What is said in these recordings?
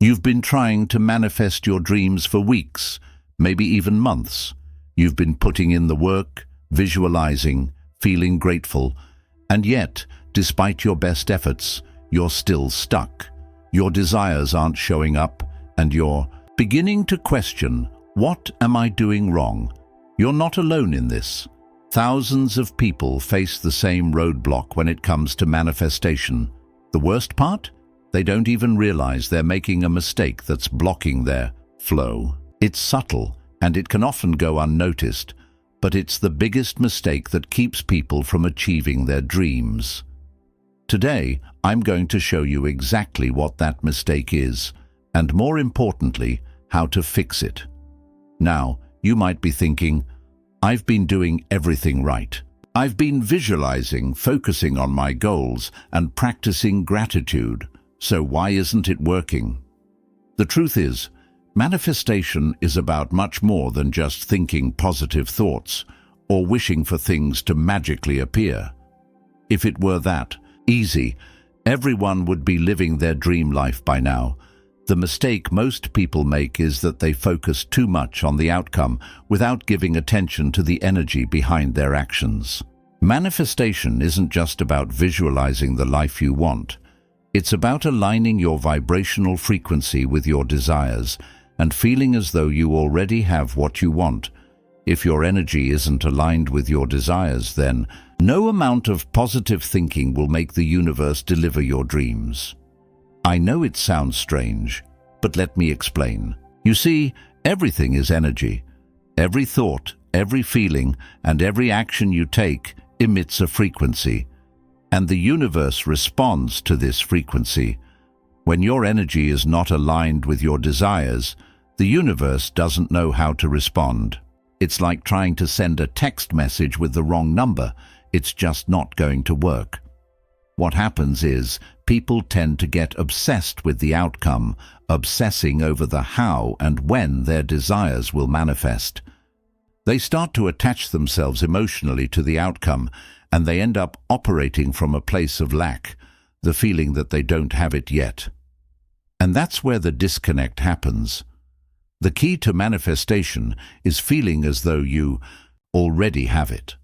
You've been trying to manifest your dreams for weeks, maybe even months. You've been putting in the work, visualizing, feeling grateful, and yet, despite your best efforts, you're still stuck. Your desires aren't showing up, and you're beginning to question, what am I doing wrong? You're not alone in this. Thousands of people face the same roadblock when it comes to manifestation. The worst part? They don't even realize they're making a mistake that's blocking their flow. It's subtle, and it can often go unnoticed, but it's the biggest mistake that keeps people from achieving their dreams. Today, I'm going to show you exactly what that mistake is, and more importantly, how to fix it. Now, you might be thinking, I've been doing everything right. I've been visualizing, focusing on my goals, and practicing gratitude. So why isn't it working? The truth is, manifestation is about much more than just thinking positive thoughts or wishing for things to magically appear. If it were that easy, everyone would be living their dream life by now. The mistake most people make is that they focus too much on the outcome without giving attention to the energy behind their actions. Manifestation isn't just about visualizing the life you want. It's about aligning your vibrational frequency with your desires and feeling as though you already have what you want. If your energy isn't aligned with your desires, then no amount of positive thinking will make the universe deliver your dreams. I know it sounds strange, but let me explain. You see, everything is energy. Every thought, every feeling, and every action you take emits a frequency. And the universe responds to this frequency. When your energy is not aligned with your desires, the universe doesn't know how to respond. It's like trying to send a text message with the wrong number. It's just not going to work. What happens is, people tend to get obsessed with the outcome, obsessing over the how and when their desires will manifest. They start to attach themselves emotionally to the outcome, and they end up operating from a place of lack, the feeling that they don't have it yet. And that's where the disconnect happens. The key to manifestation is feeling as though you already have it,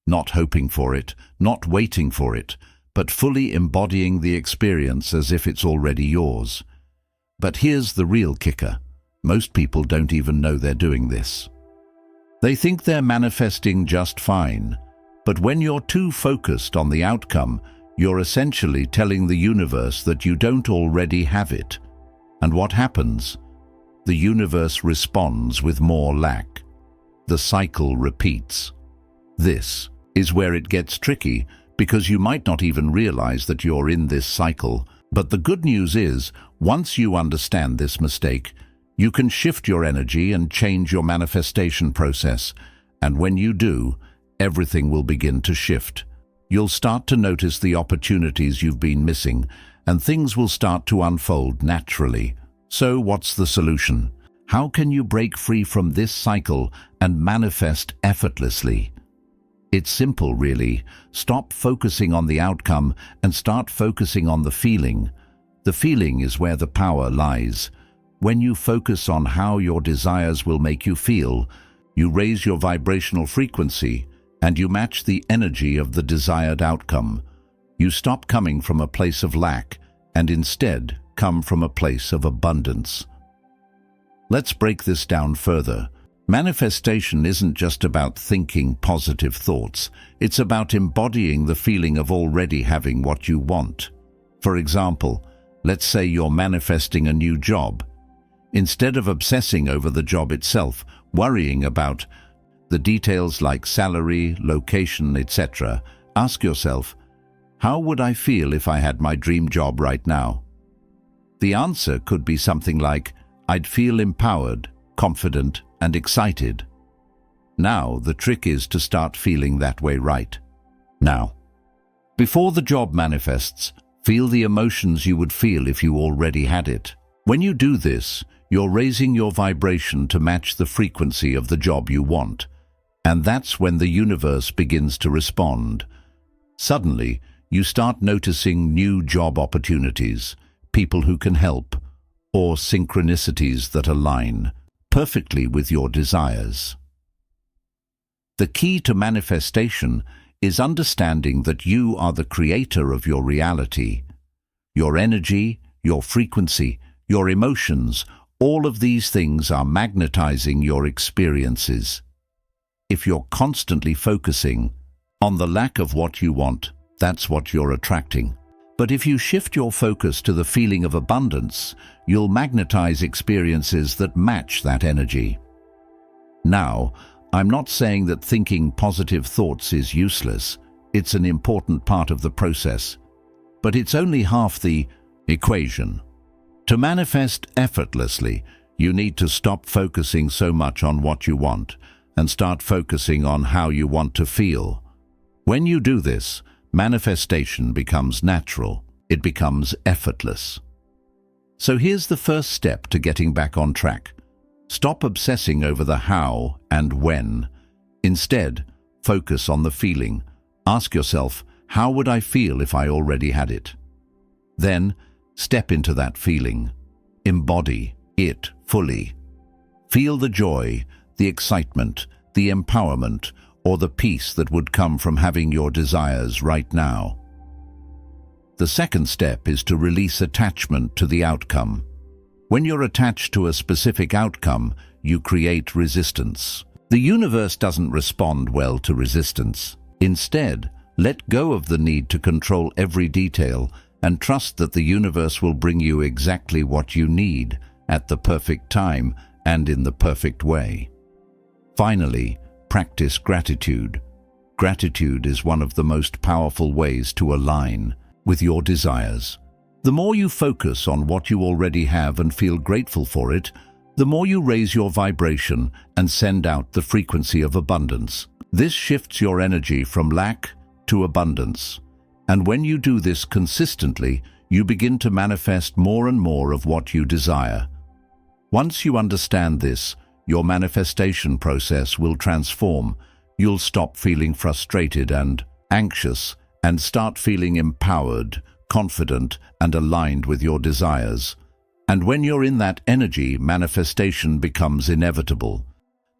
not hoping for it, not waiting for it, but fully embodying the experience as if it's already yours. But here's the real kicker. Most people don't even know they're doing this. They think they're manifesting just fine. But when you're too focused on the outcome, you're essentially telling the universe that you don't already have it. And what happens? The universe responds with more lack. The cycle repeats. This is where it gets tricky, because you might not even realize that you're in this cycle. But the good news is, once you understand this mistake, you can shift your energy and change your manifestation process. And when you do, everything will begin to shift. You'll start to notice the opportunities you've been missing, and things will start to unfold naturally. So what's the solution? How can you break free from this cycle and manifest effortlessly? It's simple, really. Stop focusing on the outcome and start focusing on the feeling. The feeling is where the power lies. When you focus on how your desires will make you feel, you raise your vibrational frequency and you match the energy of the desired outcome. You stop coming from a place of lack and instead come from a place of abundance. Let's break this down further. Manifestation isn't just about thinking positive thoughts. It's about embodying the feeling of already having what you want. For example, let's say you're manifesting a new job. Instead of obsessing over the job itself, worrying about the details like salary, location, etc., ask yourself, how would I feel if I had my dream job right now? The answer could be something like, I'd feel empowered, confident, and excited. Now, the trick is to start feeling that way right now. Before the job manifests, feel the emotions you would feel if you already had it. When you do this, you're raising your vibration to match the frequency of the job you want. And that's when the universe begins to respond. Suddenly, you start noticing new job opportunities, people who can help, or synchronicities that align perfectly with your desires. The key to manifestation is understanding that you are the creator of your reality. Your energy, your frequency, your emotions, all of these things are magnetizing your experiences. If you're constantly focusing on the lack of what you want, that's what you're attracting. But if you shift your focus to the feeling of abundance, you'll magnetize experiences that match that energy. Now, I'm not saying that thinking positive thoughts is useless. It's an important part of the process. But it's only half the equation. To manifest effortlessly, you need to stop focusing so much on what you want and start focusing on how you want to feel. When you do this, manifestation becomes natural. It becomes effortless. So here's the first step to getting back on track. Stop obsessing over the how and when. Instead, focus on the feeling. Ask yourself, how would I feel if I already had it? Then, step into that feeling. Embody it fully. Feel the joy, the excitement, the empowerment, or the peace that would come from having your desires right now. The second step is to release attachment to the outcome. When you're attached to a specific outcome, you create resistance. The universe doesn't respond well to resistance. Instead, let go of the need to control every detail and trust that the universe will bring you exactly what you need at the perfect time and in the perfect way. Finally, practice gratitude. Gratitude is one of the most powerful ways to align with your desires. The more you focus on what you already have and feel grateful for it, the more you raise your vibration and send out the frequency of abundance. This shifts your energy from lack to abundance. And when you do this consistently, you begin to manifest more and more of what you desire. Once you understand this, your manifestation process will transform. You'll stop feeling frustrated and anxious and start feeling empowered, confident, and aligned with your desires. And when you're in that energy, manifestation becomes inevitable.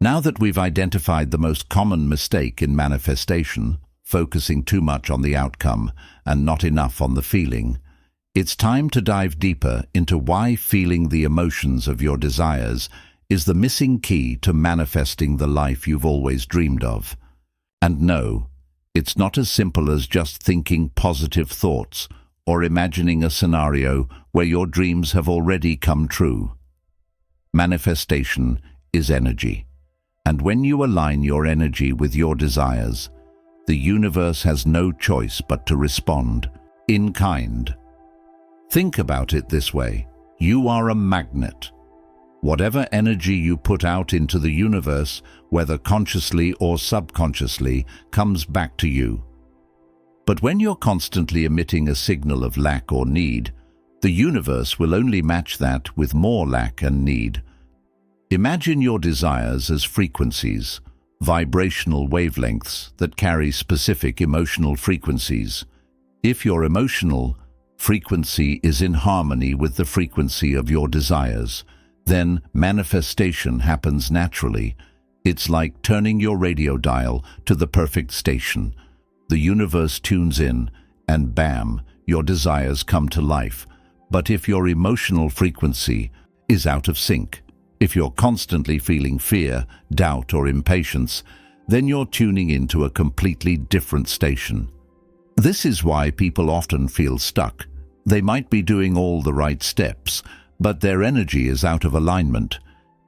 Now that we've identified the most common mistake in manifestation, focusing too much on the outcome and not enough on the feeling, it's time to dive deeper into why feeling the emotions of your desires is the missing key to manifesting the life you've always dreamed of. And no, it's not as simple as just thinking positive thoughts or imagining a scenario where your dreams have already come true. Manifestation is energy, and when you align your energy with your desires, the universe has no choice but to respond in kind. Think about it this way. You are a magnet. Whatever energy you put out into the universe, whether consciously or subconsciously, comes back to you. But when you're constantly emitting a signal of lack or need, the universe will only match that with more lack and need. Imagine your desires as frequencies, vibrational wavelengths that carry specific emotional frequencies. If your emotional frequency is in harmony with the frequency of your desires, then manifestation happens naturally. It's like turning your radio dial to the perfect station. The universe tunes in, and bam, your desires come to life. But if your emotional frequency is out of sync, if you're constantly feeling fear, doubt, or impatience, then you're tuning into a completely different station. This is why people often feel stuck. They might be doing all the right steps, but their energy is out of alignment.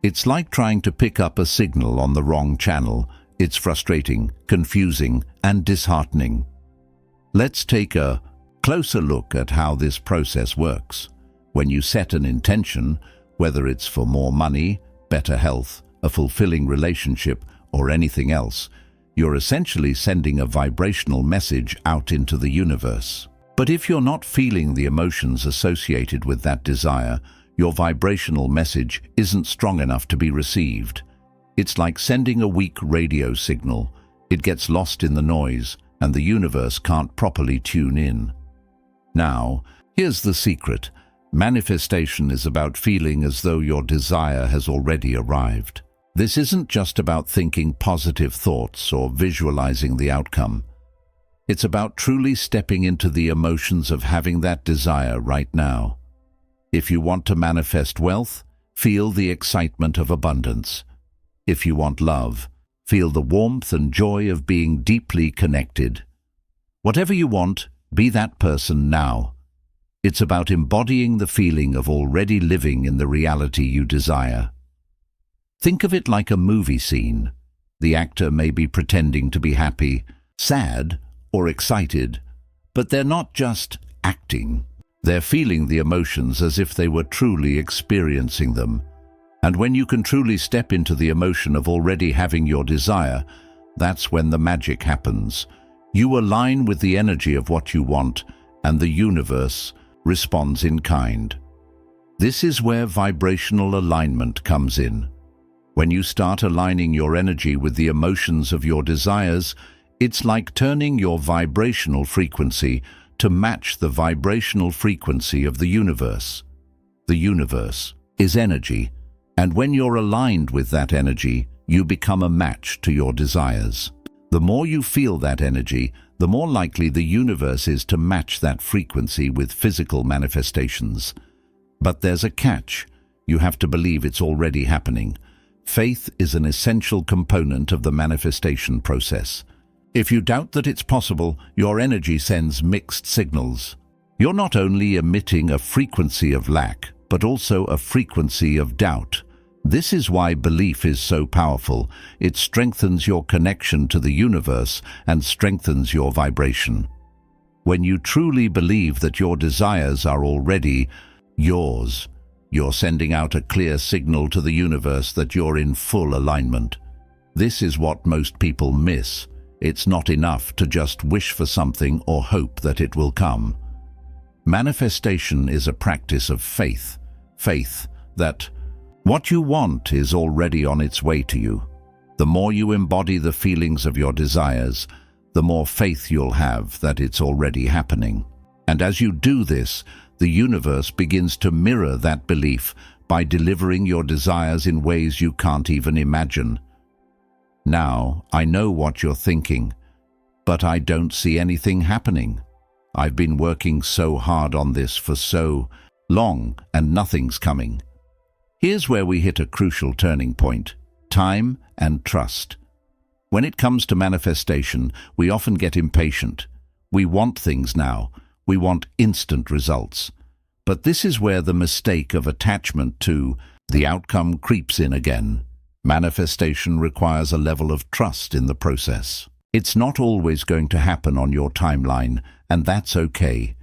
It's like trying to pick up a signal on the wrong channel. It's frustrating, confusing, and disheartening. Let's take a closer look at how this process works. When you set an intention, whether it's for more money, better health, a fulfilling relationship, or anything else, you're essentially sending a vibrational message out into the universe. But if you're not feeling the emotions associated with that desire, your vibrational message isn't strong enough to be received. It's like sending a weak radio signal. It gets lost in the noise, and the universe can't properly tune in. Now, here's the secret. Manifestation is about feeling as though your desire has already arrived. This isn't just about thinking positive thoughts or visualizing the outcome. It's about truly stepping into the emotions of having that desire right now. If you want to manifest wealth, feel the excitement of abundance. If you want love, feel the warmth and joy of being deeply connected. Whatever you want, be that person now. It's about embodying the feeling of already living in the reality you desire. Think of it like a movie scene. The actor may be pretending to be happy, sad, or excited, but they're not just acting. They're feeling the emotions as if they were truly experiencing them. And when you can truly step into the emotion of already having your desire, that's when the magic happens. You align with the energy of what you want, and the universe responds in kind. This is where vibrational alignment comes in. When you start aligning your energy with the emotions of your desires, it's like turning your vibrational frequency to match the vibrational frequency of the universe. The universe is energy, and when you're aligned with that energy, you become a match to your desires. The more you feel that energy, the more likely the universe is to match that frequency with physical manifestations. But there's a catch. You have to believe it's already happening. Faith is an essential component of the manifestation process. If you doubt that it's possible, your energy sends mixed signals. You're not only emitting a frequency of lack, but also a frequency of doubt. This is why belief is so powerful. It strengthens your connection to the universe and strengthens your vibration. When you truly believe that your desires are already yours, you're sending out a clear signal to the universe that you're in full alignment. This is what most people miss. It's not enough to just wish for something or hope that it will come. Manifestation is a practice of faith. Faith that what you want is already on its way to you. The more you embody the feelings of your desires, the more faith you'll have that it's already happening. And as you do this, the universe begins to mirror that belief by delivering your desires in ways you can't even imagine. Now, I know what you're thinking, but I don't see anything happening. I've been working so hard on this for so long, and nothing's coming. Here's where we hit a crucial turning point: time and trust. When it comes to manifestation, we often get impatient. We want things now. We want instant results. But this is where the mistake of attachment to the outcome creeps in again. Manifestation requires a level of trust in the process. It's not always going to happen on your timeline, and that's okay.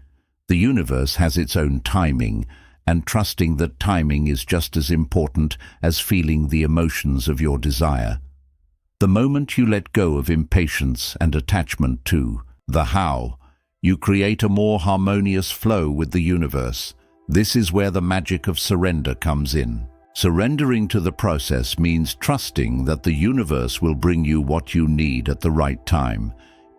The universe has its own timing, and trusting that timing is just as important as feeling the emotions of your desire. The moment you let go of impatience and attachment to the how, you create a more harmonious flow with the universe. This is where the magic of surrender comes in. Surrendering to the process means trusting that the universe will bring you what you need at the right time,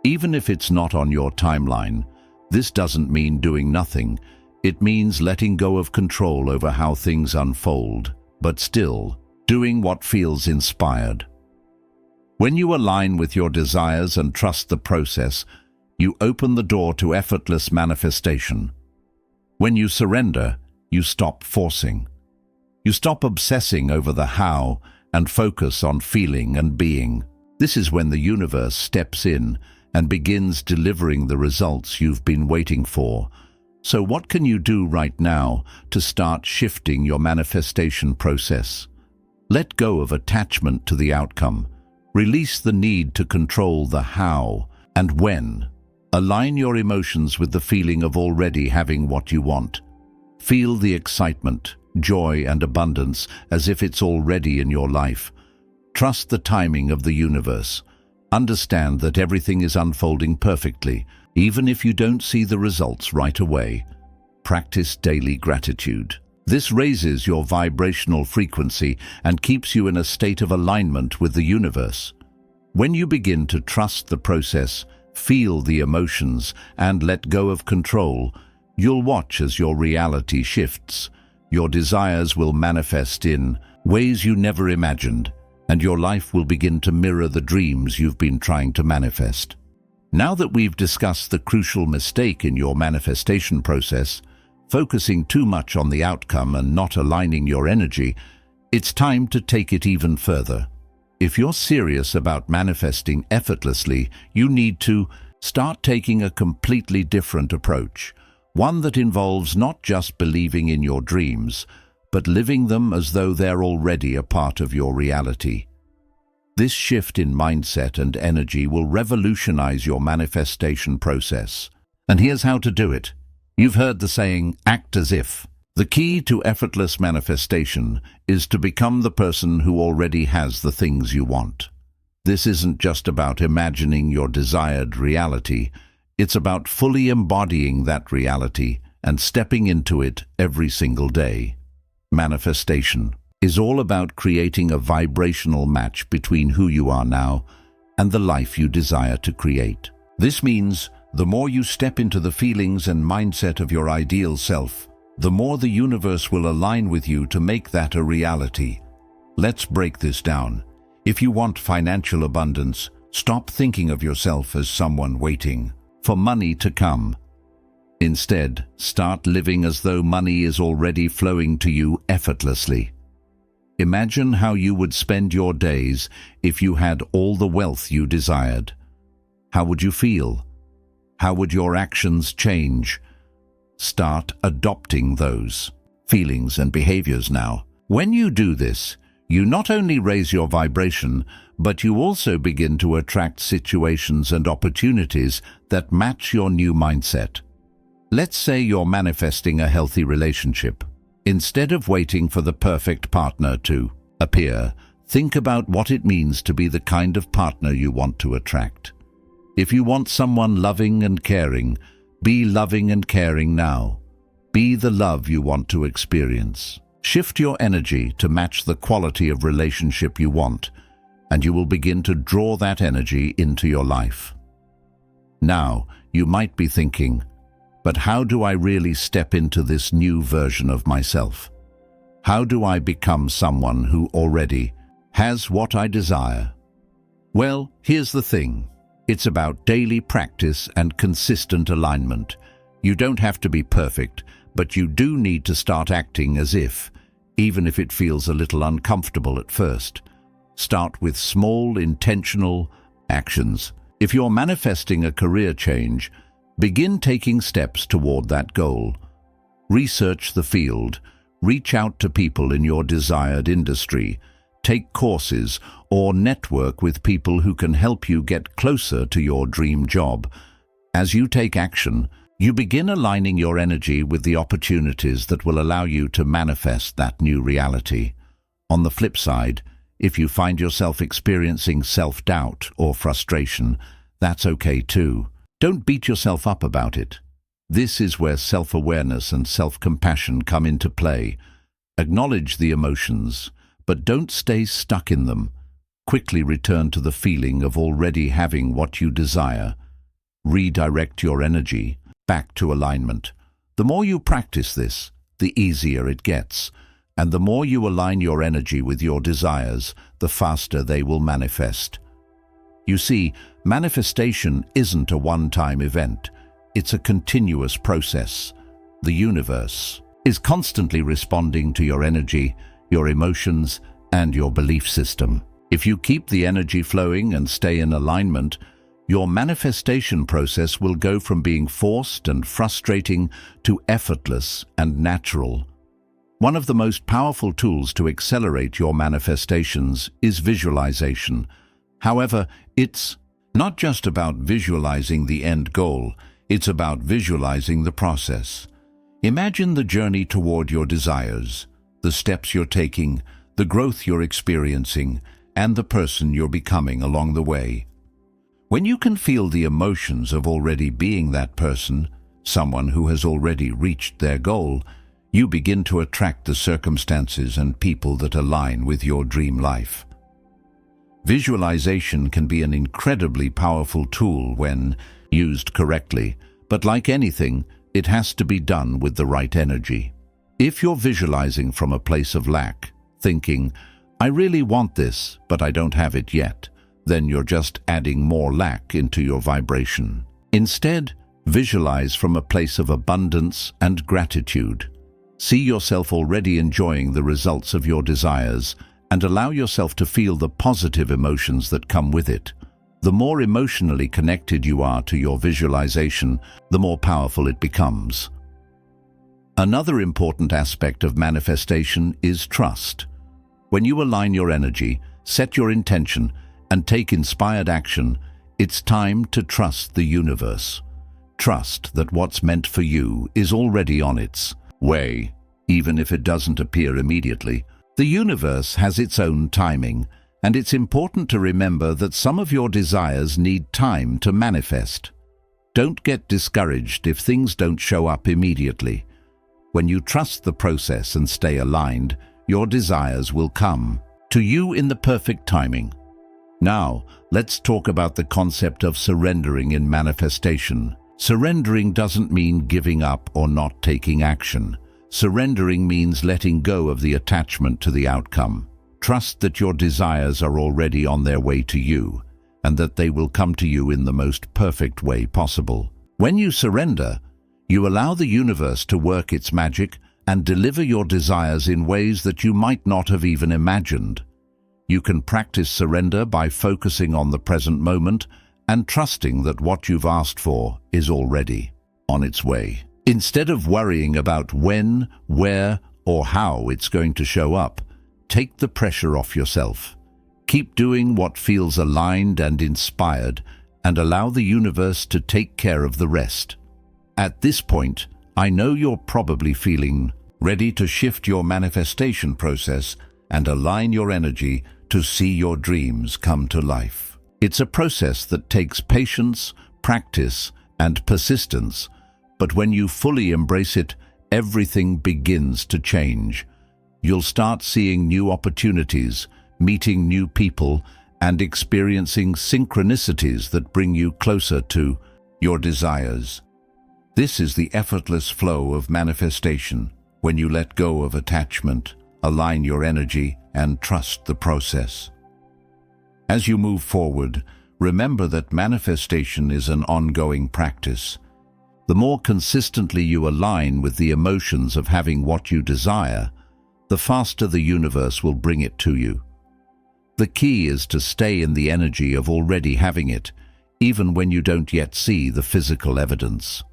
even if it's not on your timeline. This doesn't mean doing nothing. It means letting go of control over how things unfold, but still doing what feels inspired. When you align with your desires and trust the process, you open the door to effortless manifestation. When you surrender, you stop forcing. You stop obsessing over the how and focus on feeling and being. This is when the universe steps in and begins delivering the results you've been waiting for. So what can you do right now to start shifting your manifestation process? Let go of attachment to the outcome. Release the need to control the how and when. Align your emotions with the feeling of already having what you want. Feel the excitement, joy, and abundance as if it's already in your life. Trust the timing of the universe. Understand that everything is unfolding perfectly, even if you don't see the results right away. Practice daily gratitude. This raises your vibrational frequency and keeps you in a state of alignment with the universe. When you begin to trust the process, feel the emotions, and let go of control, You'll watch as your reality shifts. Your desires will manifest in ways you never imagined, and your life will begin to mirror the dreams you've been trying to manifest. Now that we've discussed the crucial mistake in your manifestation process, focusing too much on the outcome and not aligning your energy, it's time to take it even further. If you're serious about manifesting effortlessly, you need to start taking a completely different approach, one that involves not just believing in your dreams, but living them as though they're already a part of your reality. This shift in mindset and energy will revolutionize your manifestation process. And here's how to do it. You've heard the saying, act as if. The key to effortless manifestation is to become the person who already has the things you want. This isn't just about imagining your desired reality. It's about fully embodying that reality and stepping into it every single day. Manifestation is all about creating a vibrational match between who you are now and the life you desire to create. This means the more you step into the feelings and mindset of your ideal self, the more the universe will align with you to make that a reality. Let's break this down. If you want financial abundance, stop thinking of yourself as someone waiting for money to come. Instead, start living as though money is already flowing to you effortlessly. Imagine how you would spend your days if you had all the wealth you desired. How would you feel? How would your actions change? Start adopting those feelings and behaviors now. When you do this, you not only raise your vibration, but you also begin to attract situations and opportunities that match your new mindset. Let's say you're manifesting a healthy relationship. Instead of waiting for the perfect partner to appear, think about what it means to be the kind of partner you want to attract. If you want someone loving and caring, be loving and caring now. Be the love you want to experience. Shift your energy to match the quality of relationship you want, and you will begin to draw that energy into your life. Now, you might be thinking, but how do I really step into this new version of myself? How do I become someone who already has what I desire? Well, here's the thing. It's about daily practice and consistent alignment. You don't have to be perfect, but you do need to start acting as if, even if it feels a little uncomfortable at first. Start with small, intentional actions. If you're manifesting a career change, begin taking steps toward that goal. Research the field. Reach out to people in your desired industry. Take courses or network with people who can help you get closer to your dream job. As you take action, you begin aligning your energy with the opportunities that will allow you to manifest that new reality. On the flip side, if you find yourself experiencing self-doubt or frustration, that's okay too. Don't beat yourself up about it. This is where self-awareness and self-compassion come into play. Acknowledge the emotions, but don't stay stuck in them. Quickly return to the feeling of already having what you desire. Redirect your energy back to alignment. The more you practice this, the easier it gets. And the more you align your energy with your desires, the faster they will manifest. You see, manifestation isn't a one-time event. It's a continuous process. The universe is constantly responding to your energy, your emotions, and your belief system. If you keep the energy flowing and stay in alignment, your manifestation process will go from being forced and frustrating to effortless and natural. One of the most powerful tools to accelerate your manifestations is visualization. However, it's not just about visualizing the end goal, it's about visualizing the process. Imagine the journey toward your desires, the steps you're taking, the growth you're experiencing, and the person you're becoming along the way. When you can feel the emotions of already being that person, someone who has already reached their goal, you begin to attract the circumstances and people that align with your dream life. Visualization can be an incredibly powerful tool when used correctly, but like anything, it has to be done with the right energy. If you're visualizing from a place of lack, thinking, "I really want this, but I don't have it yet," then you're just adding more lack into your vibration. Instead, visualize from a place of abundance and gratitude. See yourself already enjoying the results of your desires and allow yourself to feel the positive emotions that come with it. The more emotionally connected you are to your visualization, the more powerful it becomes. Another important aspect of manifestation is trust. When you align your energy, set your intention, and take inspired action, it's time to trust the universe. Trust that what's meant for you is already on its way, even if it doesn't appear immediately. The universe has its own timing, and it's important to remember that some of your desires need time to manifest. Don't get discouraged if things don't show up immediately. When you trust the process and stay aligned, your desires will come to you in the perfect timing. Now, let's talk about the concept of surrendering in manifestation. Surrendering doesn't mean giving up or not taking action. Surrendering means letting go of the attachment to the outcome. Trust that your desires are already on their way to you, and that they will come to you in the most perfect way possible. When you surrender, you allow the universe to work its magic and deliver your desires in ways that you might not have even imagined. You can practice surrender by focusing on the present moment and trusting that what you've asked for is already on its way. Instead of worrying about when, where, or how it's going to show up, take the pressure off yourself. Keep doing what feels aligned and inspired, and allow the universe to take care of the rest. At this point, I know you're probably feeling ready to shift your manifestation process and align your energy to see your dreams come to life. It's a process that takes patience, practice, and persistence, but when you fully embrace it, everything begins to change. You'll start seeing new opportunities, meeting new people, and experiencing synchronicities that bring you closer to your desires. This is the effortless flow of manifestation, when you let go of attachment, align your energy, and trust the process. As you move forward, remember that manifestation is an ongoing practice. The more consistently you align with the emotions of having what you desire, the faster the universe will bring it to you. The key is to stay in the energy of already having it, even when you don't yet see the physical evidence.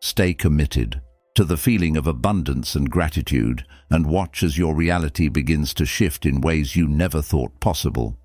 Stay committed to the feeling of abundance and gratitude, and watch as your reality begins to shift in ways you never thought possible.